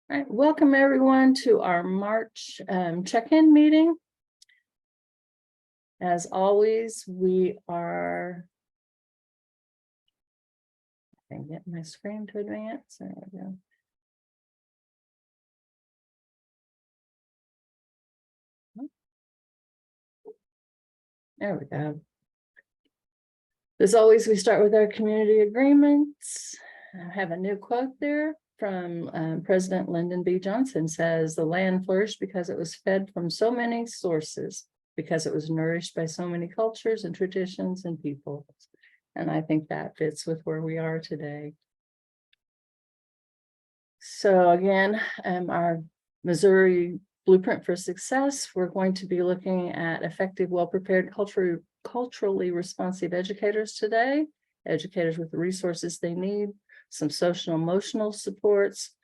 All right, welcome everyone to our March check-in meeting. As always, we are. I can get my screen to advance. There we go. There we go. As always, we start with our community agreements. I have a new quote there from President Lyndon B. Johnson. Says, "The land flourished because it was fed from so many sources, because it was nourished by so many cultures and traditions and people." And I think that fits with where we are today. So again, our Missouri Blueprint for Success, we're going to be looking at effective, well-prepared, culturally responsive educators today, educators with the resources they need, some social emotional supports,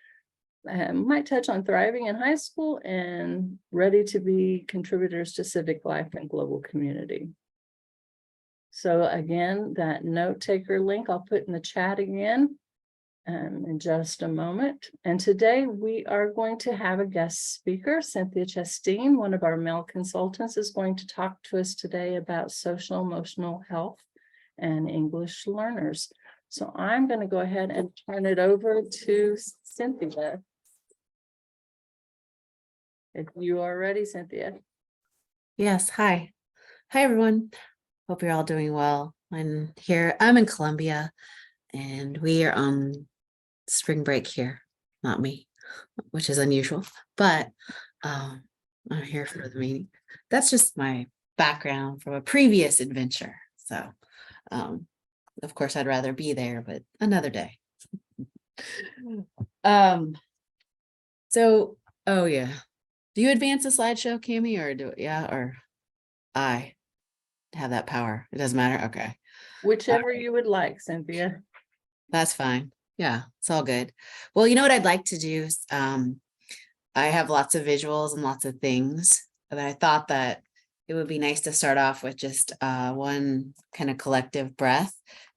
might touch on thriving in high school and ready to be contributors to civic life and global community. So again, that note taker link I'll put in the chat again in just a moment. And today we are going to have a guest speaker. Cynthia Chasteen, one of our male consultants, is going to talk to us today about social emotional health and English learners. So I'm going to go ahead and turn it over to Cynthia. If you are ready, Cynthia. Yes. Hi. Hi, everyone. Hope you're all doing well. I'm in Columbia, and we are on spring break here. Not me, which is unusual, but I'm here for the meeting. That's just my background from a previous adventure. So, of course, I'd rather be there, but another day. Oh yeah. Do you advance the slideshow, Cami, or I have that power? It doesn't matter. Okay. Whichever you would like, Cynthia. That's fine. Yeah, it's all good. Well, you know what I'd like to do is I have lots of visuals and lots of things, but I thought that it would be nice to start off with just one kind of collective breath.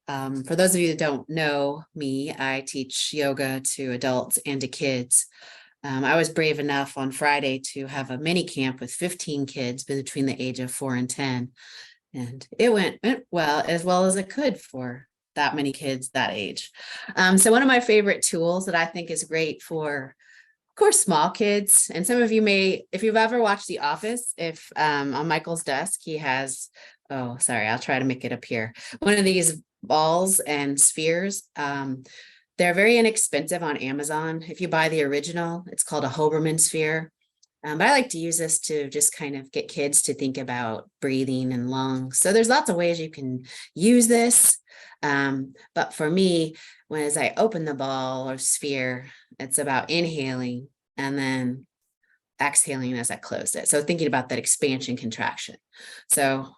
For those of you that don't know me, I teach yoga to adults and to kids. I was brave enough on Friday to have a mini camp with 15 kids between the age of 4 and 10. And it went well as it could for that many kids that age. So one of my favorite tools that I think is great for, of course, small kids. And some of you may, if you've ever watched The Office, if on Michael's desk, he has, oh, sorry, I'll try to make it appear. One of these balls and spheres. They're very inexpensive on Amazon. If you buy the original, it's called a Hoberman sphere. But I like to use this to just kind of get kids to think about breathing and lungs. So there's lots of ways you can use this. But for me, as I open the ball or sphere, it's about inhaling and then exhaling as I close it. So thinking about that expansion contraction. So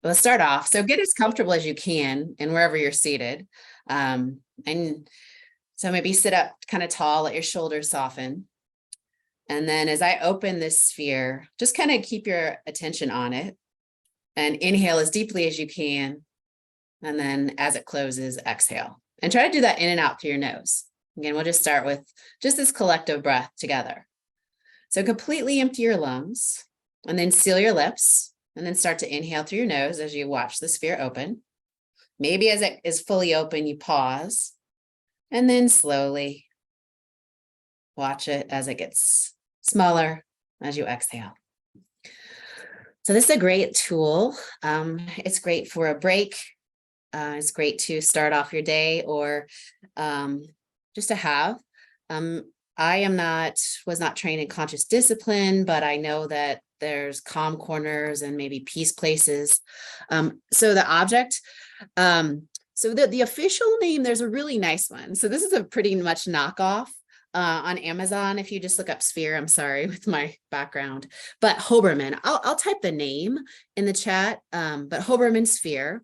let's start off. So get as comfortable as you can and wherever you're seated. And so maybe sit up kind of tall, let your shoulders soften. And then as I open this sphere, just kind of keep your attention on it and inhale as deeply as you can. And then as it closes, exhale. And try to do that in and out through your nose. Again, we'll just start with just this collective breath together. So completely empty your lungs and then seal your lips and then start to inhale through your nose as you watch the sphere open. Maybe as it is fully open, you pause and then slowly watch it as it gets smaller as you exhale. So this is a great tool. It's great for a break. It's great to start off your day or just to have. I was not trained in conscious discipline, but I know that there's calm corners and maybe peace places. So the object, so the official name, there's a really nice one. So this is a pretty much knockoff. On Amazon, if you just look up sphere, I'm sorry with my background, but Hoberman, I'll type the name in the chat, but Hoberman sphere,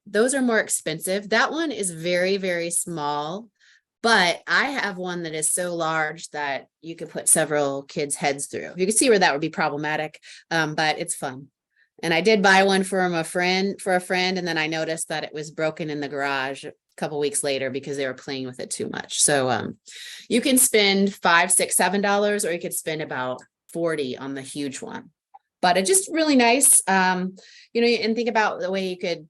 those are more expensive. That one is very, very small, but I have one that is so large that you could put several kids' heads through. You can see where that would be problematic, but it's fun. And I did buy one from a friend, and then I noticed that it was broken in the garage couple weeks later because they were playing with it too much. So you can spend $5, $6, $7, or you could spend about 40 on the huge one. But it's just really nice. You know, and think about the way you could,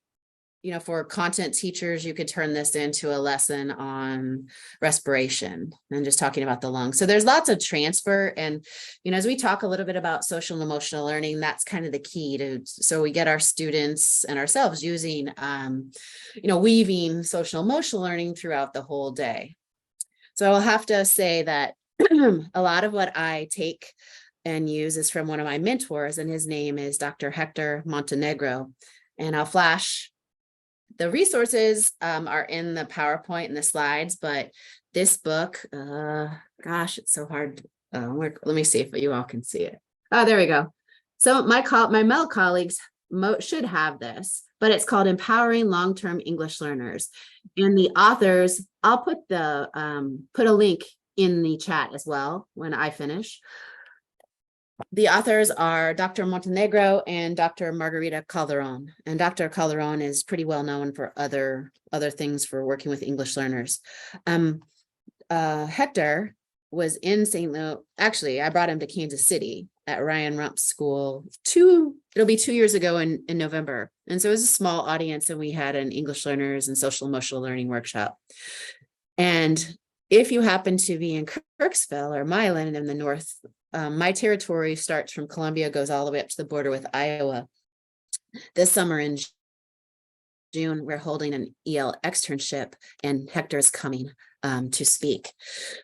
you know, for content teachers, you could turn this into a lesson on respiration and just talking about the lungs. So there's lots of transfer. And, you know, as we talk a little bit about social and emotional learning, that's kind of the key to, so we get our students and ourselves using, you know, weaving social emotional learning throughout the whole day. So I'll have to say that a lot of what I take and use is from one of my mentors, and his name is Dr. Hector Montenegro. And I'll flash the resources are in the PowerPoint and the slides, but this book, gosh, it's so hard. Let me see if you all can see it. Oh, there we go. So my male colleagues should have this, but it's called Empowering Long-Term English Learners. And the authors, I'll put a link in the chat as well when I finish. The authors are Dr. Montenegro and Dr. Margarita Calderon. And Dr. Calderon is pretty well known for other things for working with English learners. Hector was in St. Louis. Actually, I brought him to Kansas City at Ryan Rump's school it'll be 2 years ago in November. And so it was a small audience, and we had an English learners and social emotional learning workshop. And if you happen to be in Kirksville or Milan in the north, my territory starts from Columbia, goes all the way up to the border with Iowa. This summer in June, we're holding an EL externship, and Hector's coming to speak.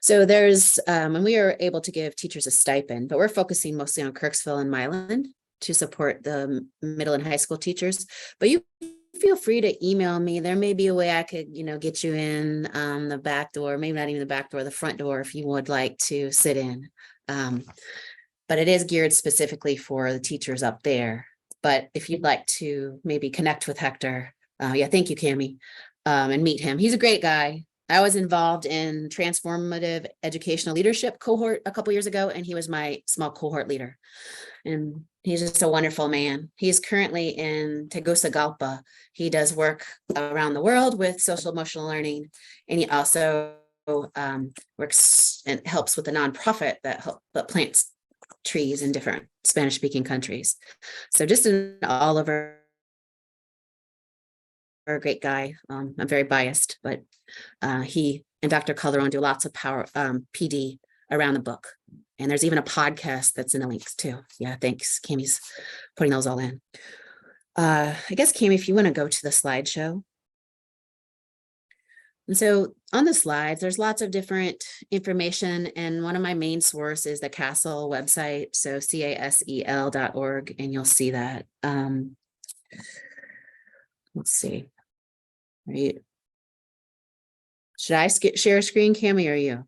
So there's, and we are able to give teachers a stipend, but we're focusing mostly on Kirksville and Milan to support the middle and high school teachers. But you feel free to email me. There may be a way I could, you know, get you in the back door, maybe not even the back door, the front door, if you would like to sit in. But it is geared specifically for the teachers up there. But if you'd like to maybe connect with Hector, yeah, thank you, Cammie, and meet him. He's a great guy. I was involved in transformative educational leadership cohort a couple years ago, and he was my small cohort leader. And he's just a wonderful man. He's currently in Tegucigalpa. He does work around the world with social emotional learning, and he also works and helps with a nonprofit that plants trees in different Spanish-speaking countries. So just an all over a great guy. I'm very biased, but he and Dr. Calderon do lots of power PD around the book. And there's even a podcast that's in the links too. Yeah, thanks. Cammie's putting those all in. I guess, Cammie, if you want to go to the slideshow. And so on the slides, there's lots of different information. And one of my main sources is the CASEL website. So casel.org, and you'll see that. Let's see. Right. Should I share a screen, Cammie, or you?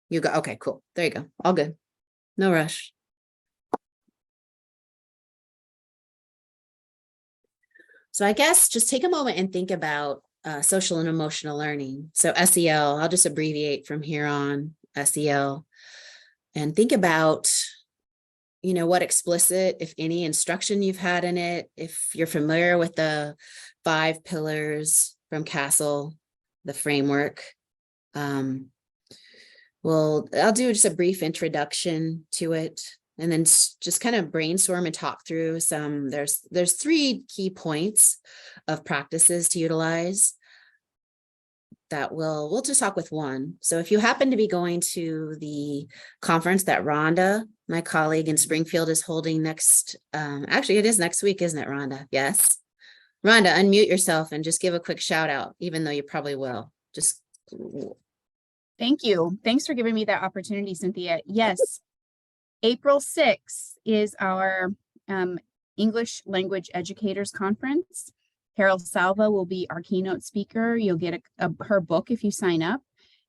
You go. Okay, cool. There you go. All good. No rush. So I guess just take a moment and think about social and emotional learning. So SEL, I'll just abbreviate from here on, SEL, and think about, you know, what explicit, if any, instruction you've had in it. If you're familiar with the 5 pillars from CASEL, the framework. Well, I'll do just a brief introduction to it, and then just kind of brainstorm and talk through some. There's 3 key points of practices to utilize that we'll just talk with one. So if you happen to be going to the conference that Rhonda, my colleague in Springfield, is holding next, actually it is next week, isn't it, Rhonda? Yes. Rhonda, unmute yourself and just give a quick shout out, even though you probably will. Just. Thank you. Thanks for giving me that opportunity, Cynthia. Yes, April 6th is our English Language Educators Conference. Carol Salva will be our keynote speaker. You'll get her book if you sign up.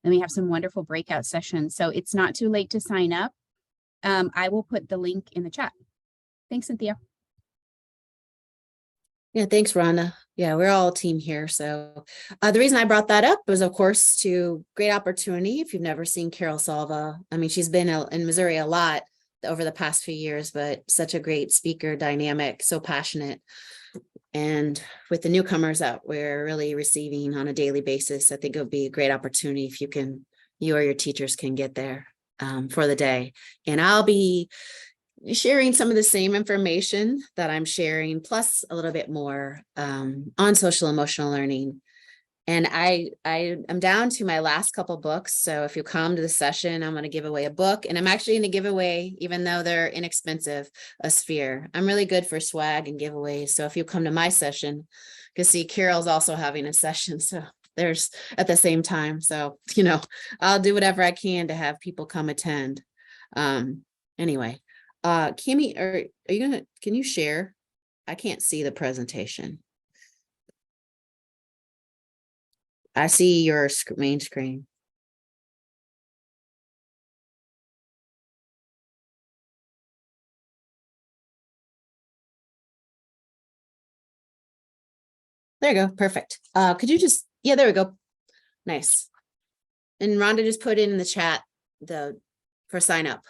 And we have some wonderful breakout sessions. So it's not too late to sign up. I will put the link in the chat. Thanks, Cynthia. Yeah, thanks, Rhonda. Yeah, we're all a team here. So the reason I brought that up was, of course, to great opportunity. If you've never seen Carol Salva, I mean, she's been in Missouri a lot over the past few years, but such a great speaker, dynamic, so passionate. And with the newcomers that we're really receiving on a daily basis, I think it would be a great opportunity if you or your teachers can get there for the day. And I'll be sharing some of the same information that I'm sharing, plus a little bit more on social emotional learning. And I'm down to my last couple books. So if you come to the session, I'm going to give away a book, and I'm actually going to give away, even though they're inexpensive, a sphere. I'm really good for swag and giveaways. So if you come to my session, you can see Carol's also having a session. So there's at the same time. So, I'll do whatever I can to have people come attend. Anyway, Kimmy, can you share? I can't see the presentation. I see your main screen. There you go. Perfect. Could you just, yeah, there we go. Nice. And Rhonda just put in the chat for sign up.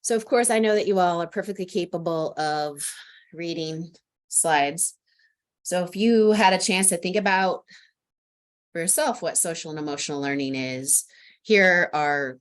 So of course, I know that you all are perfectly capable of reading slides. So if you had a chance to think about for yourself what social and emotional learning is, here are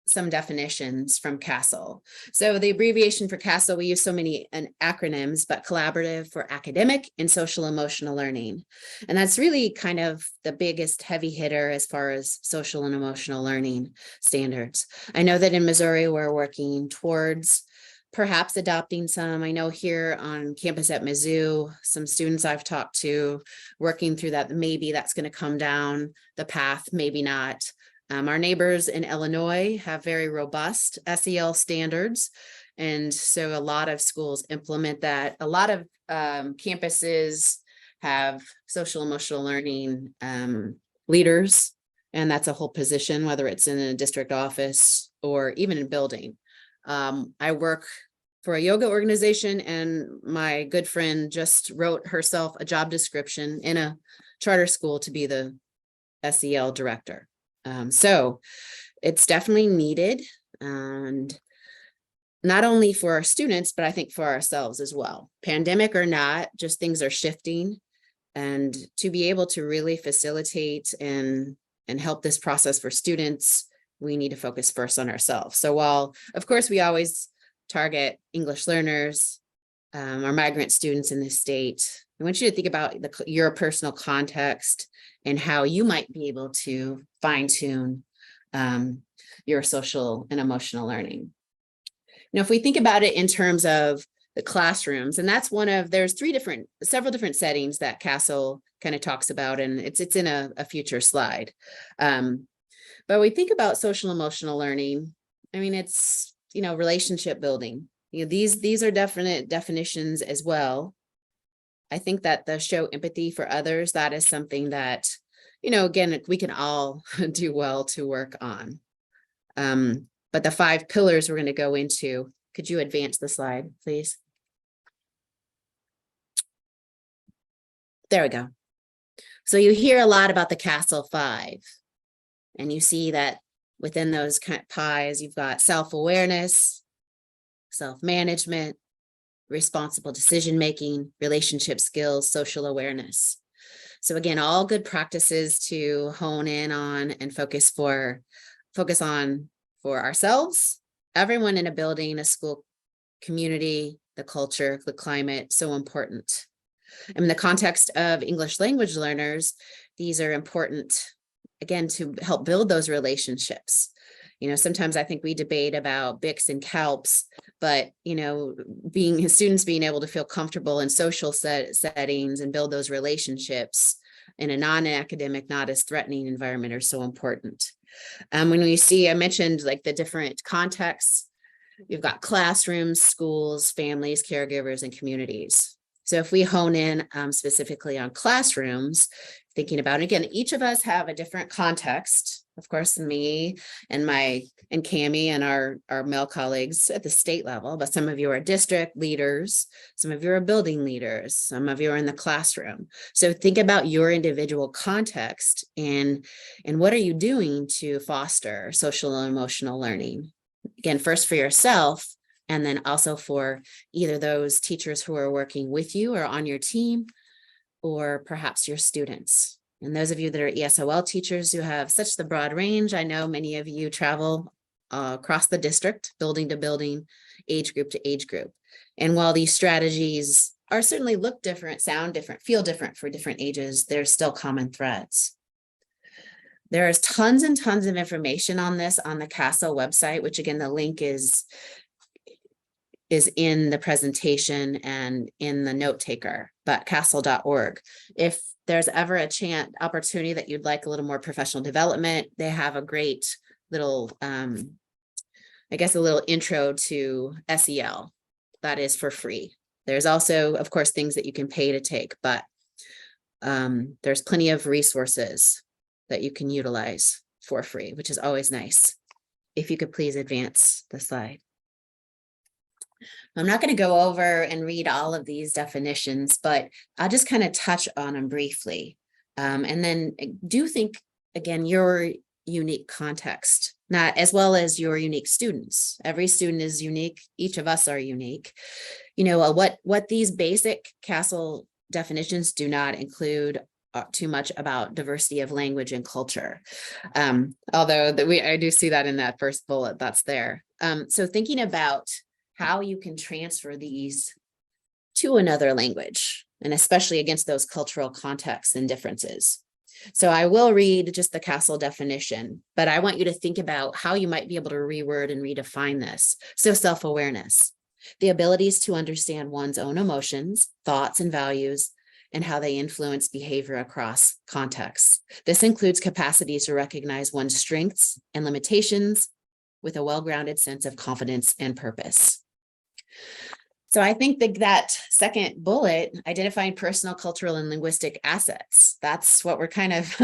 some definitions from CASEL. So the abbreviation for CASEL, we use so many acronyms, but collaborative for academic and social emotional learning. And that's really kind of the biggest heavy hitter as far as social and emotional learning standards. I know that in Missouri, we're working towards perhaps adopting some. I know here on campus at Mizzou, some students I've talked to working through that, maybe that's going to come down the path, maybe not. Our neighbors in Illinois have very robust SEL standards. And so a lot of schools implement that. A lot of campuses have social emotional learning leaders, and that's a whole position, whether it's in a district office or even in building. I work for a yoga organization, and my good friend just wrote herself a job description in a charter school to be the SEL director. So it's definitely needed, and not only for our students, but I think for ourselves as well. Pandemic or not, just things are shifting, and to be able to really facilitate and help this process for students, we need to focus first on ourselves. So while, of course, we always target English learners, our migrant students in this state, I want you to think about your personal context and how you might be able to fine-tune your social and emotional learning. Now, if we think about it in terms of the classrooms, and that's there's several different settings that CASEL kind of talks about, and it's in a future slide. But we think about social emotional learning. I mean, it's, relationship building. These are definite definitions as well. I think that the show empathy for others, that is something that, again, we can all do well to work on. But the 5 pillars we're going to go into, could you advance the slide, please? There we go. So you hear a lot about the CASEL 5, and you see that within those pies, you've got self-awareness, self-management, responsible decision-making, relationship skills, social awareness. So again, all good practices to hone in on and focus on for ourselves, everyone in a building, a school, community, the culture, the climate, so important. In the context of English language learners, these are important, again, to help build those relationships. Sometimes I think we debate about BICS and CALPS, but, students being able to feel comfortable in social settings and build those relationships in a non-academic, not as threatening environment are so important. When we see, I mentioned like the different contexts, you've got classrooms, schools, families, caregivers, and communities. So if we hone in specifically on classrooms, thinking about, again, each of us have a different context. Of course, me and Cammie and our male colleagues at the state level, but some of you are district leaders, some of you are building leaders, some of you are in the classroom. So think about your individual context and what are you doing to foster social and emotional learning? Again, first for yourself, And then also for either those teachers who are working with you or on your team, or perhaps your students. And those of you that are ESOL teachers who have such the broad range, I know many of you travel across the district, building to building, age group to age group. And while these strategies are certainly look different, sound different, feel different for different ages, there's still common threads. There is tons and tons of information on this on the CASEL website, which again, the link is in the presentation and in the note taker, but casel.org. If there's ever a opportunity that you'd like a little more professional development, they have a great little, I guess, a little intro to SEL that is for free. There's also, of course, things that you can pay to take, but there's plenty of resources that you can utilize for free, which is always nice. If you could please advance the slide. I'm not going to go over and read all of these definitions, but I'll just kind of touch on them briefly. And then do think, again, your unique context, not as well as your unique students. Every student is unique. Each of us are unique. You know, what these basic CASEL definitions do not include too much about diversity of language and culture. Although I do see that in that first bullet that's there. So thinking about how you can transfer these to another language, and especially against those cultural contexts and differences. So I will read just the CASEL definition, but I want you to think about how you might be able to reword and redefine this. So self-awareness, the abilities to understand one's own emotions, thoughts, and values, and how they influence behavior across contexts. This includes capacities to recognize one's strengths and limitations with a well-grounded sense of confidence and purpose. So I think that second bullet, identifying personal, cultural, and linguistic assets, that's what we're kind of,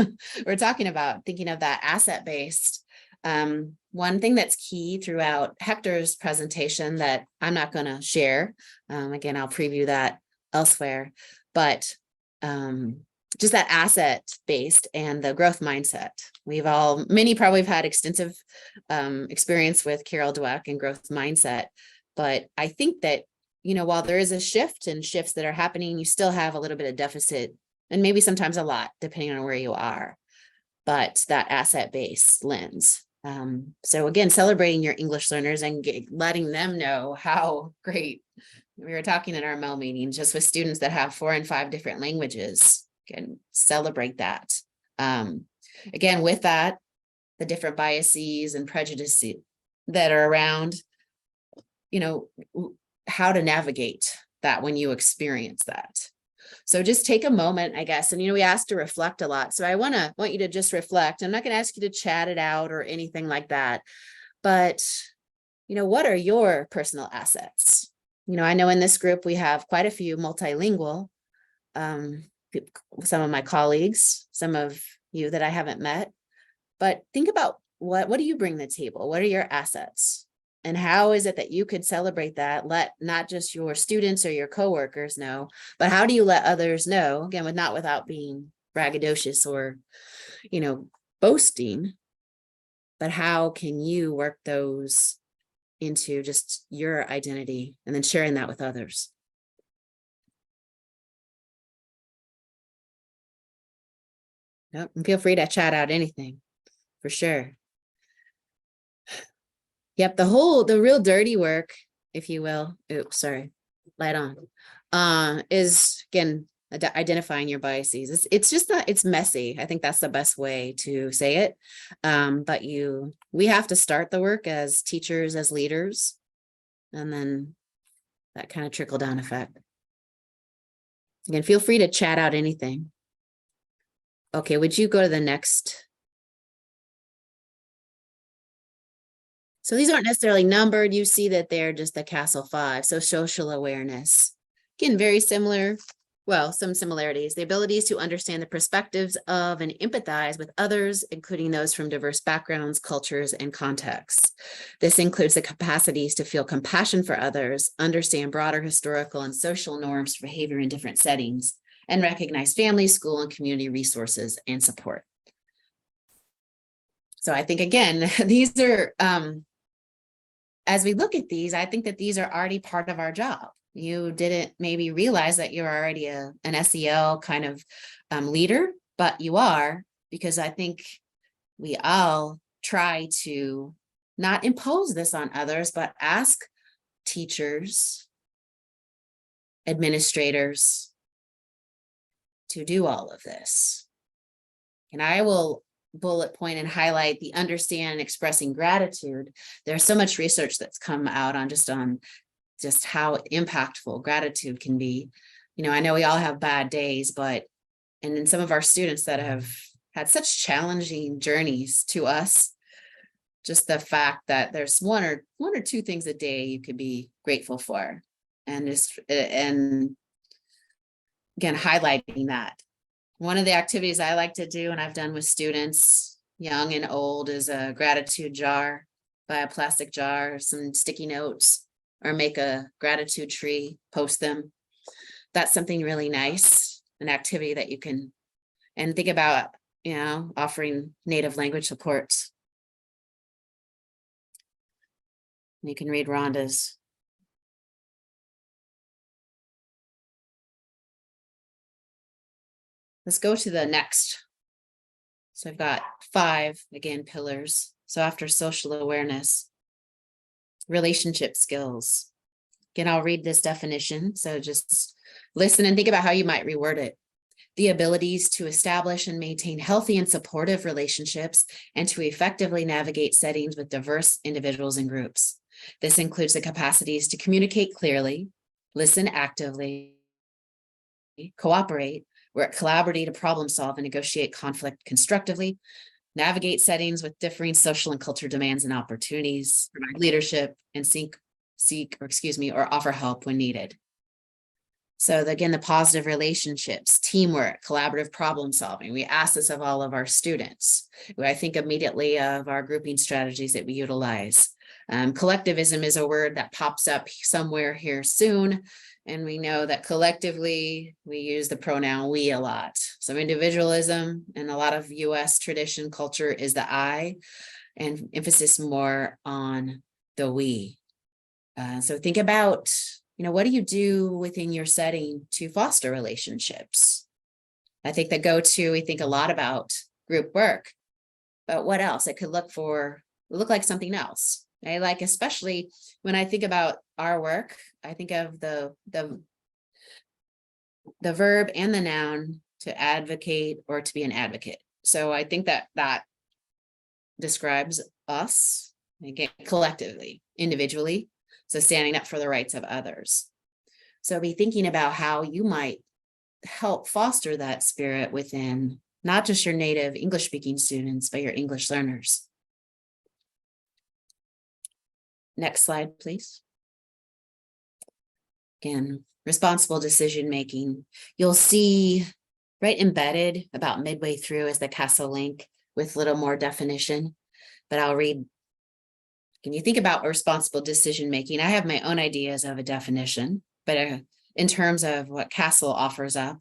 we're talking about, thinking of that asset-based. One thing that's key throughout Hector's presentation that I'm not going to share, again, I'll preview that elsewhere, but just that asset-based and the growth mindset. Many probably have had extensive experience with Carol Dweck and growth mindset, but I think that, you know, while there is a shift and shifts that are happening, you still have a little bit of deficit and maybe sometimes a lot, depending on where you are, but that asset-based lens. So again, celebrating your English learners and letting them know how great. We were talking in our MEL meeting just with students that have 4 and 5 different languages, can celebrate that. Again, with that, the different biases and prejudices that are around, you know, how to navigate that when you experience that. So just take a moment, I guess. And, you know, we asked to reflect a lot. So I want you to just reflect. I'm not going to ask you to chat it out or anything like that. But, you know, what are your personal assets? You know, I know in this group, we have quite a few multilingual, some of my colleagues, some of you that I haven't met, but think about what do you bring to the table? What are your assets? And how is it that you could celebrate that? Let not just your students or your coworkers know, but how do you let others know? Again, without being braggadocious or, you know, boasting, but how can you work those into just your identity and then sharing that with others? Yep, and feel free to chat out anything, for sure. Yep, the real dirty work, if you will, oops, sorry, light on, is again, identifying your biases. It's just not, it's messy. I think that's the best way to say it. But we have to start the work as teachers, as leaders, and then that kind of trickle down effect. Again, feel free to chat out anything. Okay, would you go to the next? So these aren't necessarily numbered. You see that they're just the CASEL 5. So social awareness. Again, very similar. Well, some similarities. The abilities to understand the perspectives of and empathize with others, including those from diverse backgrounds, cultures, and contexts. This includes the capacities to feel compassion for others, understand broader historical and social norms for behavior in different settings, and recognize family, school, and community resources and support. So I think, again, these are as we look at these, I think that these are already part of our job. You didn't maybe realize that you're already an SEL kind of leader, but you are, because I think we all try to not impose this on others, but ask teachers, administrators to do all of this. And I will bullet point and highlight the understand and expressing gratitude. There's so much research that's come out on just how impactful gratitude can be. You know, I know we all have bad days, but, and then some of our students that have had such challenging journeys to us, just the fact that there's one or two things a day you could be grateful for. And again, highlighting that. One of the activities I like to do, and I've done with students, young and old, is a gratitude jar. Buy a plastic jar, some sticky notes, or make a gratitude tree, post them. That's something really nice, an activity that you can, and think about, you know, offering native language support. You can read Rhonda's. Let's go to the next. So I've got 5, again, pillars. So after social awareness, relationship skills. Again, I'll read this definition. So just listen and think about how you might reword it. The abilities to establish and maintain healthy and supportive relationships and to effectively navigate settings with diverse individuals and groups. This includes the capacities to communicate clearly, listen actively, cooperate, work collaboratively to problem solve and negotiate conflict constructively, navigate settings with differing social and cultural demands and opportunities, provide leadership, and or offer help when needed. So again, the positive relationships, teamwork, collaborative problem solving. We ask this of all of our students. I think immediately of our grouping strategies that we utilize. Collectivism is a word that pops up somewhere here soon. And we know that collectively, we use the pronoun we a lot. So individualism in a lot of US tradition culture is the I, and emphasis more on the we. So think about, you know, what do you do within your setting to foster relationships? I think we think a lot about group work, but what else? It could look like something else. I like, especially when I think about our work, I think of the verb and the noun to advocate or to be an advocate. So I think that describes us, again, collectively, individually. So standing up for the rights of others. So be thinking about how you might help foster that spirit within not just your native English speaking students, but your English learners. Next slide, please. Again, responsible decision making. You'll see right embedded about midway through is the CASO link with a little more definition, but I'll read. Can you think about responsible decision making? I have my own ideas of a definition, but in terms of what CASO offers up,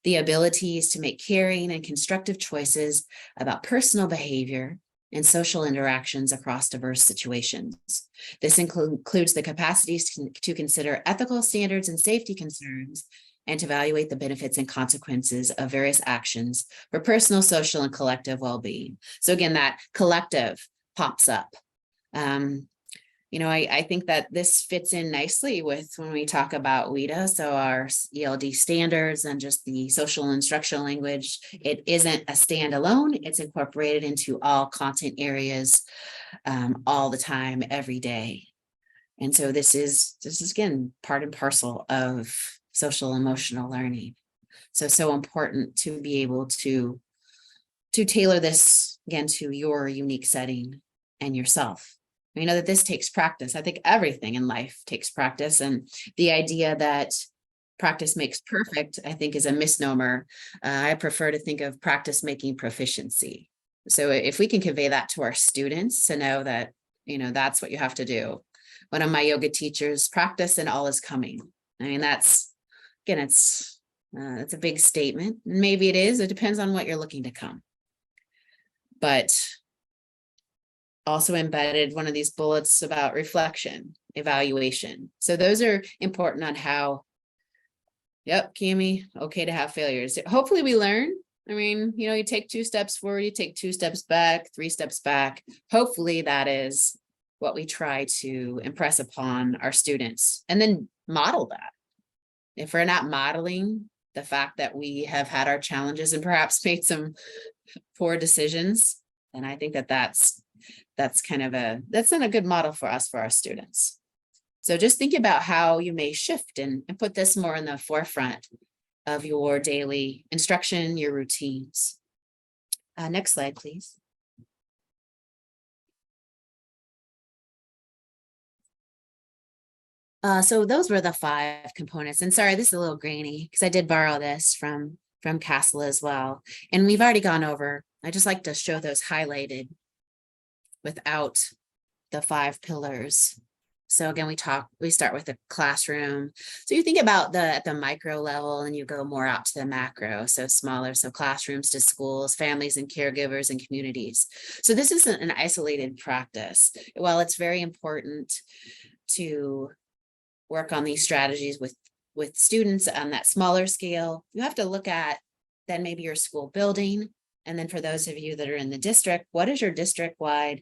the abilities to make caring and constructive choices about personal behavior and social interactions across diverse situations. This includes the capacities to consider ethical standards and safety concerns and to evaluate the benefits and consequences of various actions for personal, social, and collective well-being. So again, that collective pops up. You know, I think that this fits in nicely with when we talk about WIDA, so our ELD standards and just the social instructional language. It isn't a standalone, it's incorporated into all content areas all the time, every day. And so this is again, part and parcel of social emotional learning. So important to be able to tailor this again to your unique setting and yourself. We know that this takes practice. I think everything in life takes practice. And the idea that practice makes perfect, I think, is a misnomer. I prefer to think of practice making proficiency. So if we can convey that to our students to know that, you know, that's what you have to do. One of my yoga teachers, practice and all is coming. I mean, that's, again, it's a big statement. Maybe it is. It depends on what you're looking to come. But also embedded one of these bullets about reflection, evaluation. So those are important on how, yep, Cami, okay to have failures. Hopefully we learn. I mean, you know, you take 2 steps forward, you take 2 steps back, 3 steps back. Hopefully that is what we try to impress upon our students and then model that. If we're not modeling the fact that we have had our challenges and perhaps made some poor decisions, then I think that that's not a good model for us, for our students. So just think about how you may shift and put this more in the forefront of your daily instruction, your routines. Next slide, please. So those were the 5 components. And sorry, this is a little grainy because I did borrow this from Castle as well. And we've already gone over. I just like to show those highlighted without the 5 pillars. So again, we start with the classroom. So you think about at the micro level and you go more out to the macro, so smaller, so classrooms to schools, families and caregivers and communities. So this isn't an isolated practice. While it's very important to work on these strategies with students on that smaller scale, you have to look at then maybe your school building. And then for those of you that are in the district, what is your district-wide,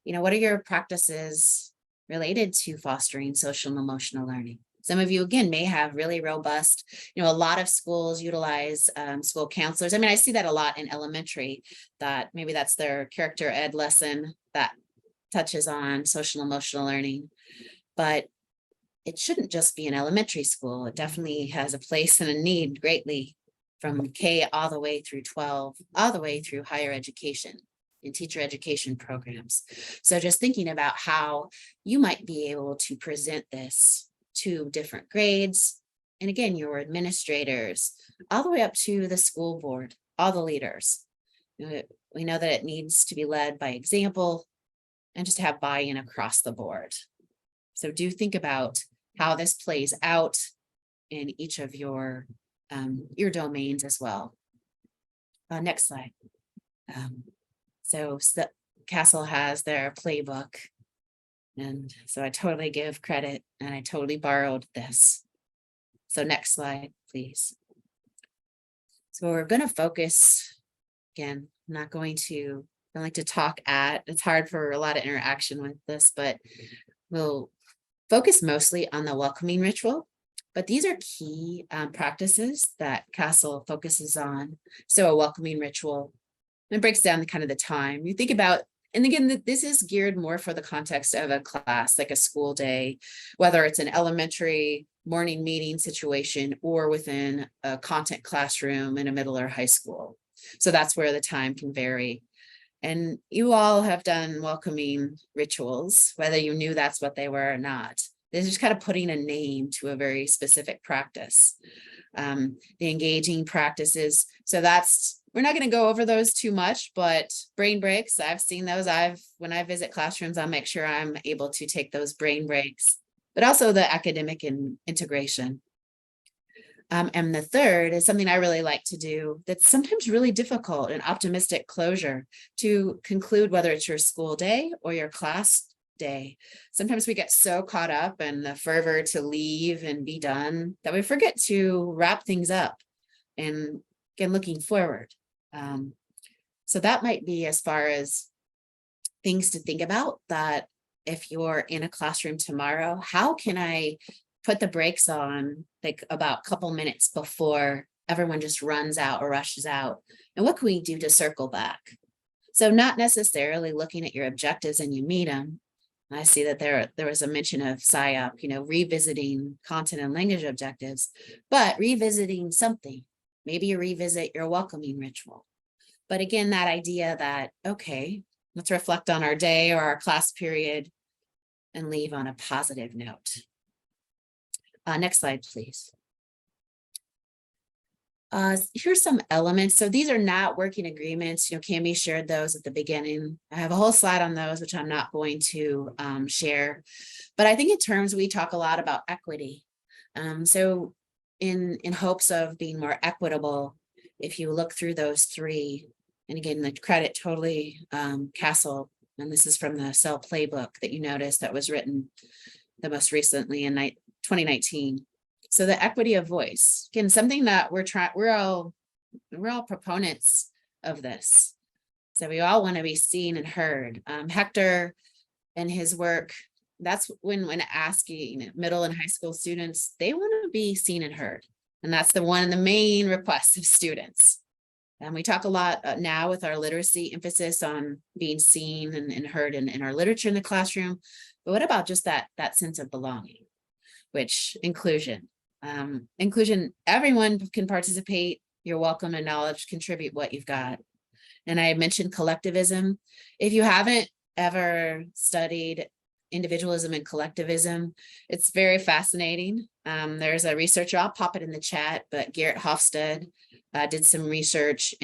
what are your practices related to fostering social and emotional learning? Some of you, again, may have really robust, a lot of schools utilize school counselors. I mean, I see that a lot in elementary, that maybe that's their character ed lesson that touches on social and emotional learning. But it shouldn't just be in elementary school. It definitely has a place and a need greatly from K all the way through 12, all the way through higher education and teacher education programs. So just thinking about how you might be able to present this to different grades. And again, your administrators, all the way up to the school board, all the leaders. We know that it needs to be led by example and just have buy-in across the board. So do think about how this plays out in each of your domains as well. Next slide. So Castle has their playbook. And so I totally give credit and I totally borrowed this. So next slide, please. So we're going to focus, again, I'm not going to, I like to talk it's hard for a lot of interaction with this, but we'll focus mostly on the welcoming ritual. But these are key practices that Castle focuses on. So a welcoming ritual, and it breaks down the time. You think about, and again, this is geared more for the context of a class, like a school day, whether it's an elementary morning meeting situation or within a content classroom in a middle or high school. So that's where the time can vary. And you all have done welcoming rituals, whether you knew that's what they were or not. This is just kind of putting a name to a very specific practice. The engaging practices. So we're not going to go over those too much, but brain breaks, I've seen those. When I visit classrooms, I'll make sure I'm able to take those brain breaks, but also the academic integration. And the third is something I really like to do that's sometimes really difficult, an optimistic closure to conclude whether it's your school day or your class day. Sometimes we get so caught up in the fervor to leave and be done that we forget to wrap things up and again, looking forward. So that might be as far as things to think about, that if you're in a classroom tomorrow, how can I put the brakes on like about a couple minutes before everyone just runs out or rushes out? And what can we do to circle back? So not necessarily looking at your objectives and you meet them. I see that there was a mention of PSYOP, revisiting content and language objectives, but revisiting something. Maybe you revisit your welcoming ritual. But again, that idea that, okay, let's reflect on our day or our class period and leave on a positive note. Next slide, please. Here's some elements. So these are not working agreements. Cami shared those at the beginning. I have a whole slide on those, which I'm not going to share. But I think in terms, we talk a lot about equity. So in hopes of being more equitable, if you look through those 3, and again, the credit totally Castle And this is from the Cell Playbook that you noticed that was written the most recently in 2019. So the equity of voice, again, something that we're all proponents of this. So we all want to be seen and heard. Hector and his work, that's when asking middle and high school students, they want to be seen and heard. And that's the main request of students. And we talk a lot now with our literacy emphasis on being seen and heard in our literature in the classroom. But what about just that sense of belonging, which inclusion, everyone can participate. You're welcome, acknowledge, contribute what you've got. And I mentioned collectivism. If you haven't ever studied individualism and collectivism, it's very fascinating. There's a researcher, I'll pop it in the chat, but Garrett Hofstede did some research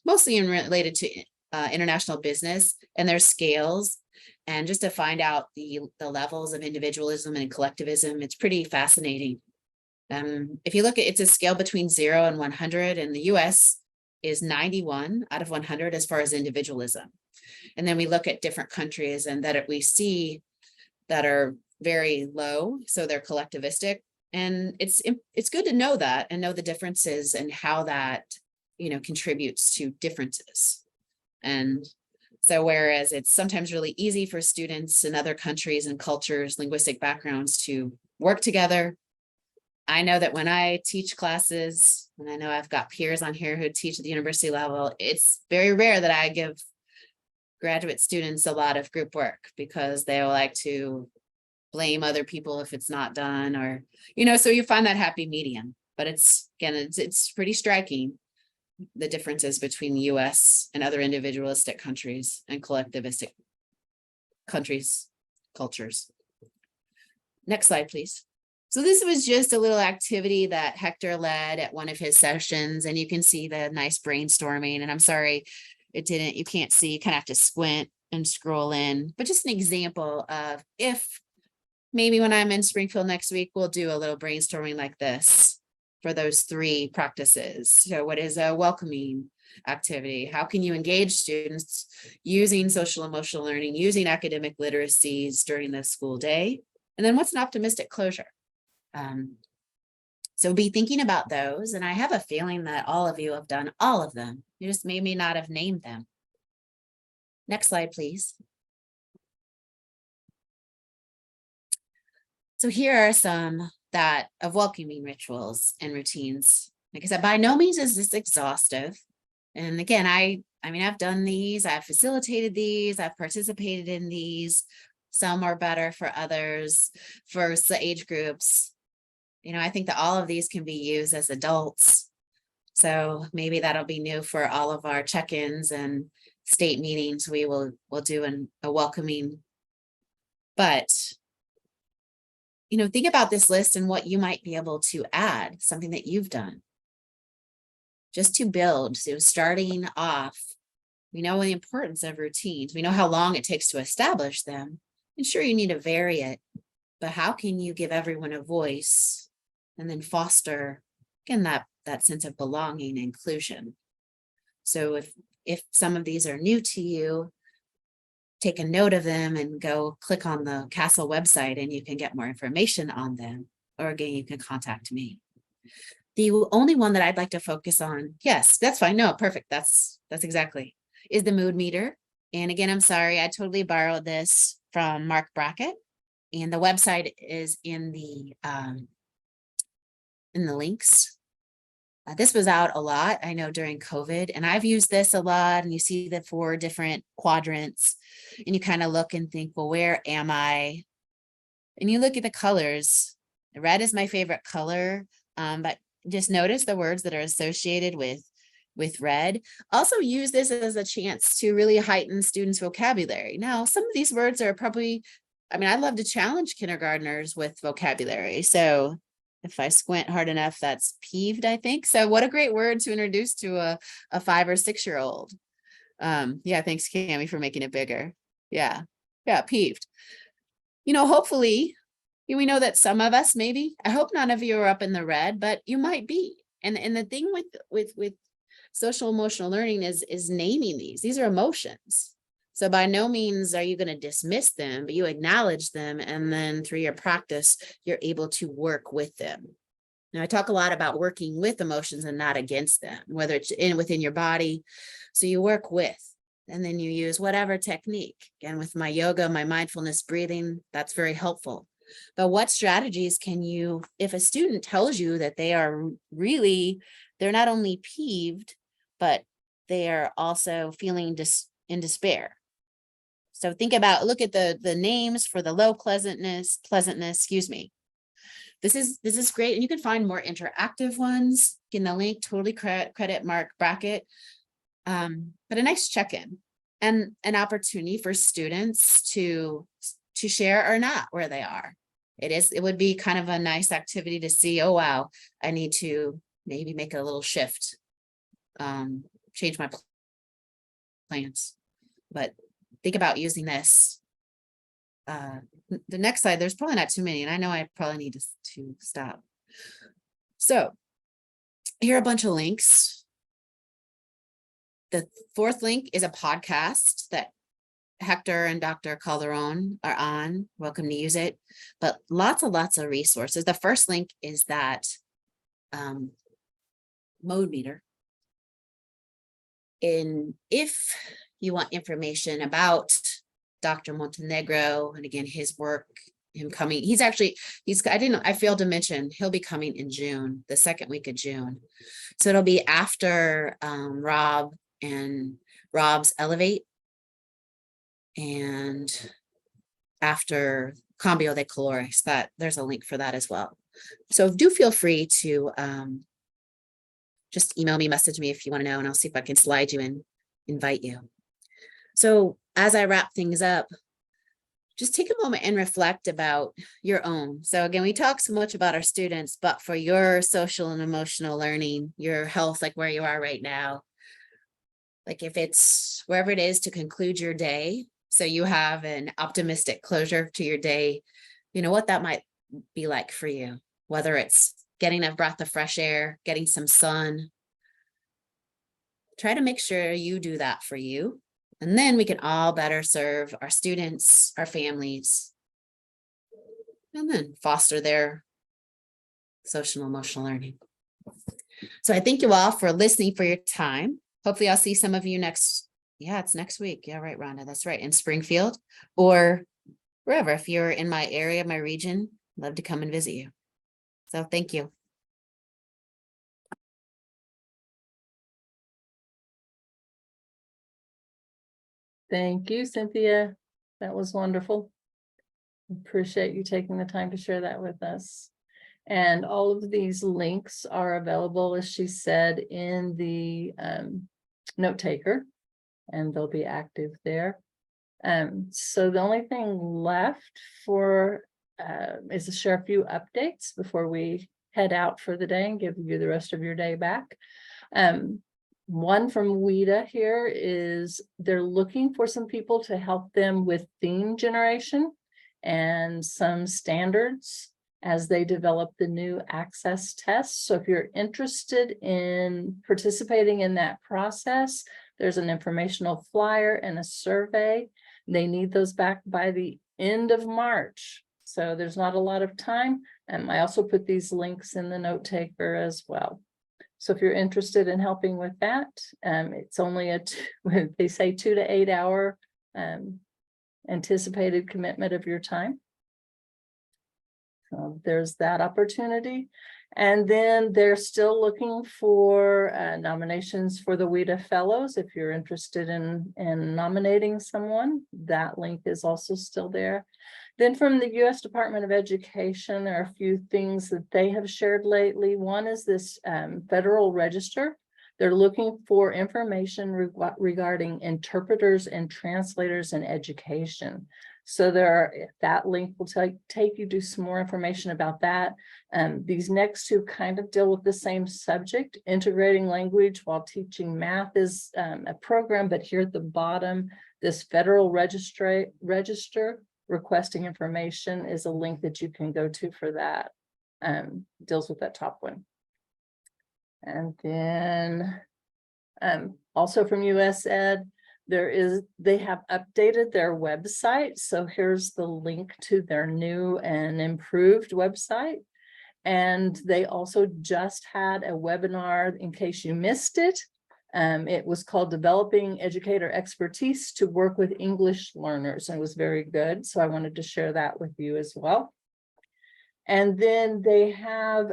mostly related to international business and their scales. And just to find out the levels of individualism and collectivism, it's pretty fascinating. If you look at, it's a scale between 0 and 100, and the US is 91 out of 100 as far as individualism. And then we look at different countries and that we see that are very low, so they're collectivistic. And it's good to know that and know the differences and how that, contributes to differences. And so whereas it's sometimes really easy for students in other countries and cultures, linguistic backgrounds to work together, I know that when I teach classes, and I know I've got peers on here who teach at the university level, it's very rare that I give graduate students a lot of group work because they like to blame other people if it's not done, or, so you find that happy medium. But it's pretty striking, the differences between the US and other individualistic countries and collectivistic countries, cultures. Next slide, please. So this was just a little activity that Hector led at one of his sessions, and you can see the nice brainstorming. And I'm sorry, you can't see, you kind of have to squint and scroll in, but just an example of if maybe when I'm in Springfield next week, we'll do a little brainstorming like this for those 3 practices. So what is a welcoming activity? How can you engage students using social emotional learning, using academic literacies during the school day? And then what's an optimistic closure? So be thinking about those. And I have a feeling that all of you have done all of them. You just maybe not have named them. Next slide, please. So here are some of welcoming rituals and routines. Like I said, by no means is this exhaustive. And again, I've done these, I've facilitated these, I've participated in these. Some are better for others, for the age groups. I think that all of these can be used as adults. So maybe that'll be new for all of our check-ins and state meetings. We'll do a welcoming. But, think about this list and what you might be able to add, something that you've done. Just to build, so starting off, we know the importance of routines. We know how long it takes to establish them. And sure, you need to vary it, but how can you give everyone a voice and then foster, again, that sense of belonging and inclusion? So if some of these are new to you, take a note of them and go click on the Castle website and you can get more information on them. Or again, you can contact me. The only one that I'd like to focus on, yes, that's fine. No, perfect. That's exactly, is the mood meter. And again, I'm sorry, I totally borrowed this from Mark Brackett, and the website is in the links. This was out a lot, I know, during COVID, and I've used this a lot. And you see the 4 different quadrants, and you kind of look and think, well, where am I? And you look at the colors. Red is my favorite color, but just notice the words that are associated with red. Also use this as a chance to really heighten students' vocabulary. Now, some of these words are probably, I'd love to challenge kindergartners with vocabulary. So if I squint hard enough, that's peeved, I think. So what a great word to introduce to a 5 or 6-year-old. Yeah, thanks, Cami, for making it bigger. Yeah, peeved. Hopefully, we know that some of us, maybe, I hope none of you are up in the red, but you might be. And the thing with social emotional learning is naming these are emotions. So by no means are you going to dismiss them, but you acknowledge them. And then through your practice, you're able to work with them. Now, I talk a lot about working with emotions and not against them, whether it's within your body. So you work with, and then you use whatever technique. Again, with my yoga, my mindfulness breathing, that's very helpful. But what strategies can you, if a student tells you that they are really, they're not only peeved, but they are also feeling in despair. So think about, look at the names for the low pleasantness, excuse me. This is great. And you can find more interactive ones in the link, totally credit Mark Brackett. But a nice check-in and an opportunity for students to share or not where they are. It would be kind of a nice activity to see, oh, wow, I need to maybe make a little shift, change my plans. But think about using this. The next slide, there's probably not too many, and I know I probably need to stop. So here are a bunch of links. The fourth link is a podcast that Hector and Dr. Calderon are on. Welcome to use it, but lots of resources. The first link is that mode meter. If you want information about Dr. Montenegro, and again, his work, him coming, I failed to mention, he'll be coming in June, the second week of June. So it'll be after Rob and Rob's Elevate, and after Cambio de Colores. That there's a link for that as well. So do feel free to just email me, message me if you want to know, and I'll see if I can slide you in, invite you. So as I wrap things up, just take a moment and reflect about your own. So again, we talk so much about our students, but for your social and emotional learning, your health, like where you are right now, like if it's wherever it is to conclude your day, so you have an optimistic closure to your day, you know what that might be like for you, whether it's getting a breath of fresh air, getting some sun. Try to make sure you do that for you. And then we can all better serve our students, our families, and then foster their social and emotional learning. So I thank you all for listening, for your time. Hopefully I'll see some of you it's next week. Yeah, right, Rhonda, that's right, in Springfield or wherever. If you're in my area, my region, I'd love to come and visit you. So thank you. Thank you, Cynthia. That was wonderful. Appreciate you taking the time to share that with us. And all of these links are available, as she said, in the note taker, and they'll be active there. So the only thing left for is to share a few updates before we head out for the day and give you the rest of your day back. One from WIDA here is they're looking for some people to help them with theme generation and some standards as they develop the new access tests. So if you're interested in participating in that process, there's an informational flyer and a survey. They need those back by the end of March. So there's not a lot of time. And I also put these links in the note taker as well. So if you're interested in helping with that, it's only they say 2 to 8 hour anticipated commitment of your time. So there's that opportunity. And then they're still looking for nominations for the WIDA Fellows. If you're interested in nominating someone, that link is also still there. Then from the U.S. Department of Education, there are a few things that they have shared lately. One is this Federal Register. They're looking for information regarding interpreters and translators in education. So that link will take you to some more information about that. These next two kind of deal with the same subject. Integrating language while teaching math is a program, but here at the bottom, this Federal Register requesting information is a link that you can go to for that. Deals with that top one. And then also from US Ed, They have updated their website. So here's the link to their new and improved website. And they also just had a webinar in case you missed it. It was called Developing Educator Expertise to Work with English Learners, and it was very good. So I wanted to share that with you as well. And then they have,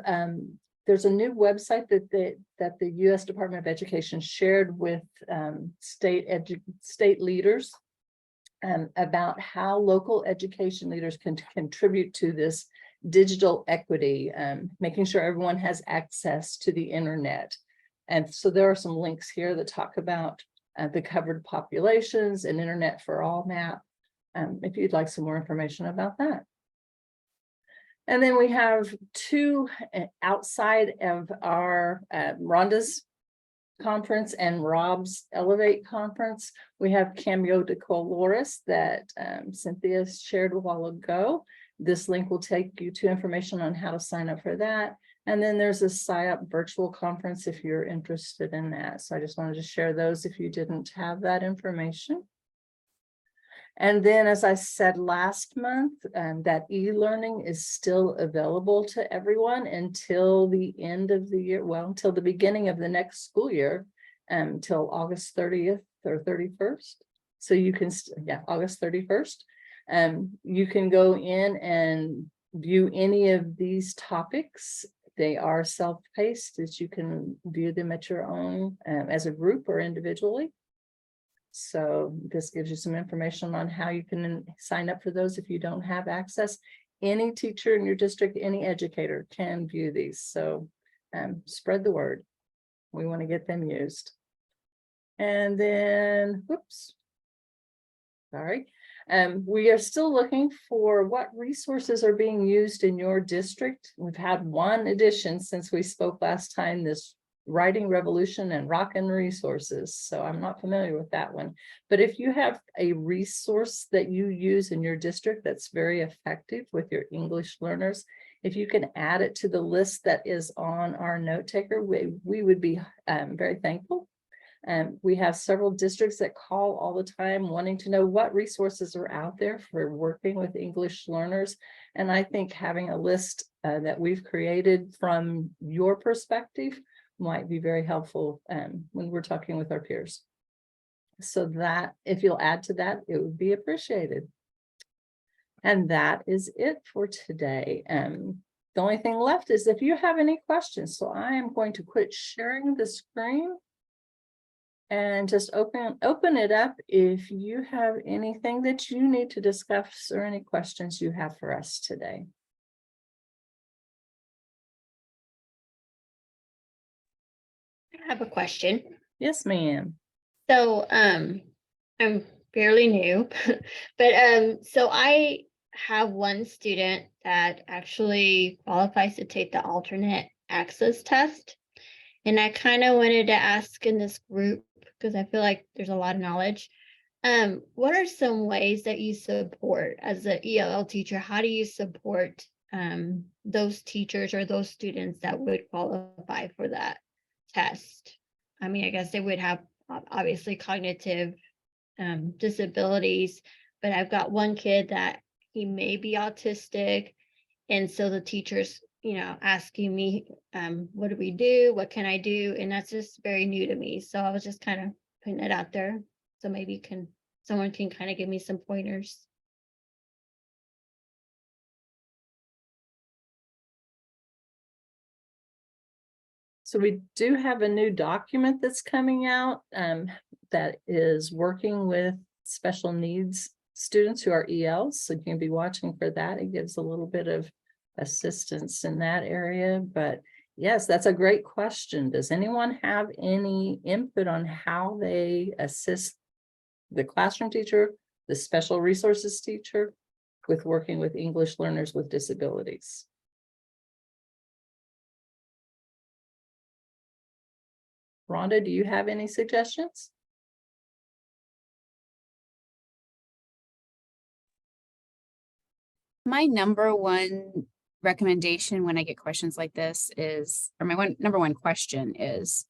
there's a new website that the U.S. Department of Education shared with state leaders about how local education leaders can contribute to this digital equity, making sure everyone has access to the internet. And so there are some links here that talk about the covered populations and Internet for All map, if you'd like some more information about that. And then we have two outside of our Rhonda's conference and Rob's Elevate conference. We have Cambio de Colores that Cynthia shared a while ago. This link will take you to information on how to sign up for that. And then there's a SciUp virtual conference if you're interested in that. So I just wanted to share those if you didn't have that information. And then, as I said last month, that e-learning is still available to everyone until the end of the year, well, until the beginning of the next school year, until August 30th or 31st. So you can, August 31st. You can go in and view any of these topics. They are self-paced, that you can view them at your own as a group or individually. So this gives you some information on how you can sign up for those if you don't have access. Any teacher in your district, any educator can view these. So spread the word. We want to get them used. And then, whoops, sorry. We are still looking for what resources are being used in your district. We've had one addition since we spoke last time, this Writing Revolution and Rockin' Resources. So I'm not familiar with that one. But if you have a resource that you use in your district that's very effective with your English learners, if you can add it to the list that is on our note taker, we would be very thankful. We have several districts that call all the time wanting to know what resources are out there for working with English learners. And I think having a list that we've created from your perspective might be very helpful when we're talking with our peers. So that if you'll add to that, it would be appreciated. And that is it for today. The only thing left is if you have any questions. So I am going to quit sharing the screen and just open it up if you have anything that you need to discuss or any questions you have for us today. I have a question. Yes, ma'am. So I'm fairly new, but so I have one student that actually qualifies to take the alternate access test. And I kind of wanted to ask in this group, because I feel like there's a lot of knowledge. What are some ways that you support as an ELL teacher? How do you support those teachers or those students that would qualify for that test? I mean, I guess they would have obviously cognitive disabilities, but I've got one kid that he may be autistic. And so the teachers, asking me, what do we do? What can I do? And that's just very new to me. So I was just kind of putting it out there. So maybe someone can kind of give me some pointers. So we do have a new document that's coming out that is working with special needs students who are ELs. So you can be watching for that. It gives a little bit of assistance in that area. But yes, that's a great question. Does anyone have any input on how they assist the classroom teacher, the special resources teacher with working with English learners with disabilities? Rhonda, do you have any suggestions? My number one recommendation when I get questions like this is, or my number one question is,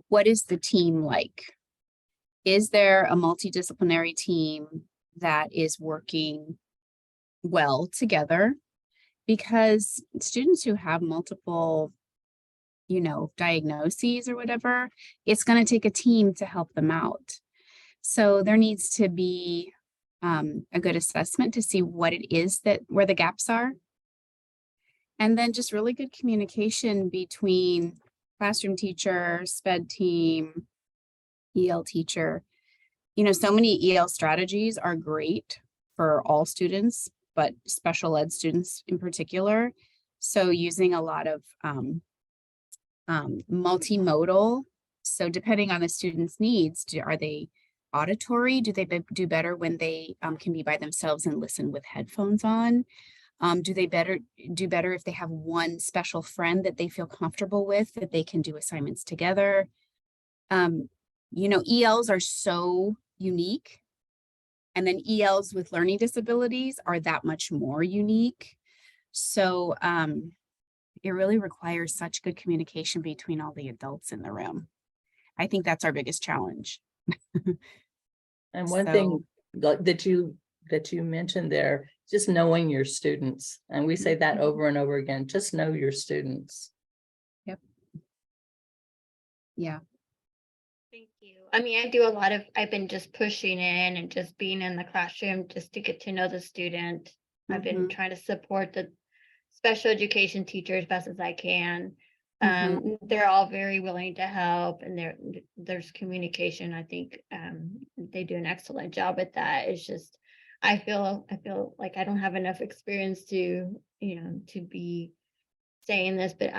what is the team like? Is there a multidisciplinary team that is working well together? Because students who have multiple, diagnoses or whatever, it's going to take a team to help them out. So there needs to be a good assessment to see what it is where the gaps are. And then just really good communication between classroom teacher, SPED team, EL teacher. So many EL strategies are great for all students, but special ed students in particular. So using a lot of multimodal. So depending on the student's needs, are they auditory? Do they do better when they can be by themselves and listen with headphones on? Do they do better if they have one special friend that they feel comfortable with, that they can do assignments together? ELs are so unique. And then ELs with learning disabilities are that much more unique. So it really requires such good communication between all the adults in the room. I think that's our biggest challenge. And one thing that you mentioned there, just knowing your students, and we say that over and over again, just know your students. Yep. Yeah. Thank you. I mean, I've been just pushing in and just being in the classroom just to get to know the student. I've been trying to support the special education teacher as best as I can. They're all very willing to help, and there's communication. I think they do an excellent job at that. It's just I feel like I don't have enough experience to be saying this, but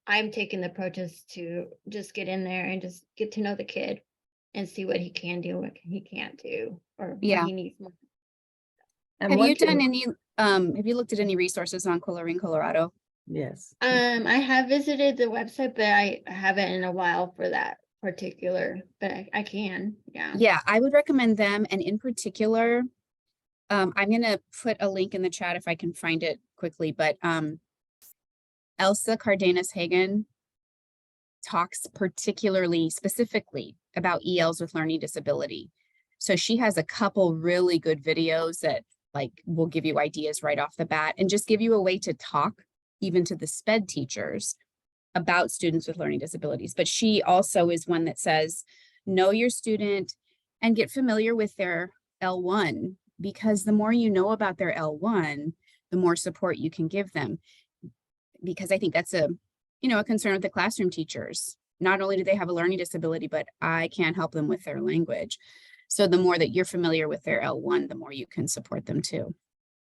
I'm taking the approach to just get in there and just get to know the kid and see what he can do, what he can't do, or what he needs more. And Have you looked at any resources on Coloring Colorado? Yes. I have visited the website, but I haven't in a while for that particular, but I can, yeah. Yeah, I would recommend them. And in particular, I'm going to put a link in the chat if I can find it quickly, but Elsa Cardenas-Hagen talks specifically about ELs with learning disability. So she has a couple really good videos that will give you ideas right off the bat and just give you a way to talk even to the SPED teachers about students with learning disabilities. But she also is one that says, know your student and get familiar with their L1, because the more you know about their L1, the more support you can give them. Because I think that's a concern with the classroom teachers. Not only do they have a learning disability, but I can't help them with their language. So the more that you're familiar with their L1, the more you can support them too.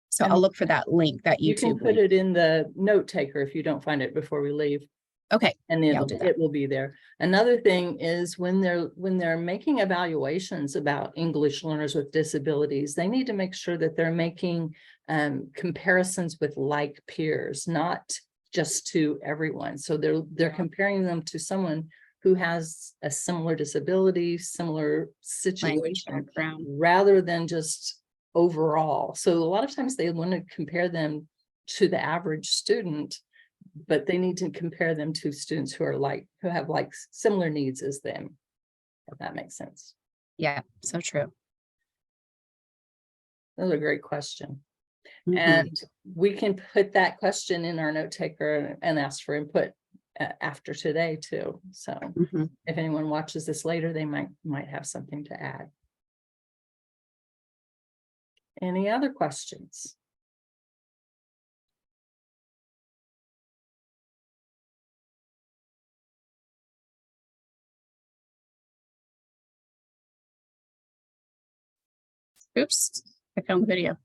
So I'll look for that link, that YouTube You can put it in the note taker if you don't find it before we leave. Okay. And then it will be there. Another thing is when they're making evaluations about English learners with disabilities, they need to make sure that they're making comparisons with like peers, not just to everyone. So they're comparing them to someone who has a similar disability, similar situation, rather than just overall. So a lot of times they want to compare them to the average student, but they need to compare them to students who have similar needs as them, if that makes sense. Yeah, so true. That was a great question. And we can put that question in our note taker and ask for input after today too. So if anyone watches this later, they might have something to add. Any other questions? Oops, I found the video.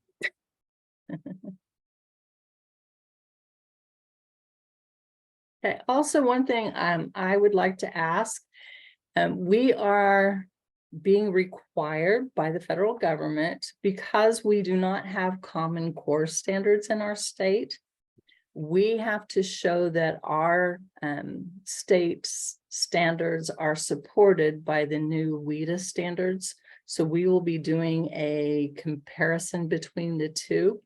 Okay, also one thing I would like to ask, we are being required by the federal government, because we do not have common core standards in our state. We have to show that our state standards are supported by the new WIDA standards. So we will be doing a comparison between the two.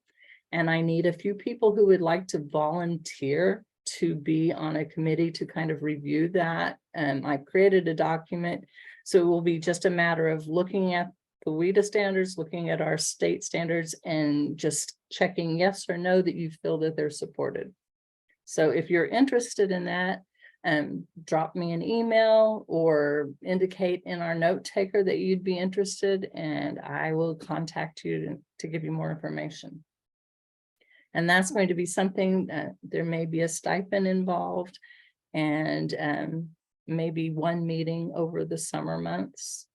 And I need a few people who would like to volunteer to be on a committee to kind of review that. I've created a document So it will be just a matter of looking at the WIDA standards, looking at our state standards, and just checking yes or no that you feel that they're supported. So if you're interested in that, drop me an email or indicate in our note taker that you'd be interested, and I will contact you to give you more information. And that's going to be something that there may be a stipend involved, and maybe one meeting over the summer months.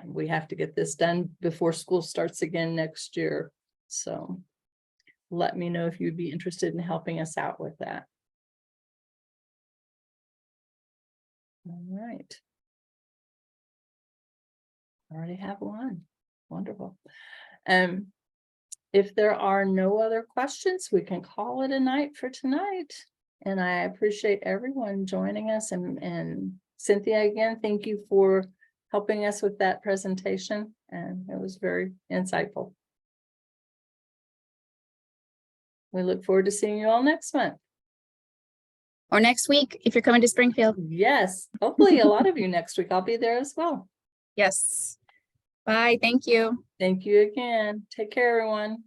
We have to get this done before school starts again next year. So let me know if you'd be interested in helping us out with that. All right. I already have one. Wonderful. If there are no other questions, we can call it a night for tonight. And I appreciate everyone joining us, and Cynthia, again, thank you for helping us with that presentation. And it was very insightful. We look forward to seeing you all next month. Or next week, if you're coming to Springfield. Yes, hopefully a lot of you next week. I'll be there as well. Yes. Bye. Thank you. Thank you again. Take care, everyone.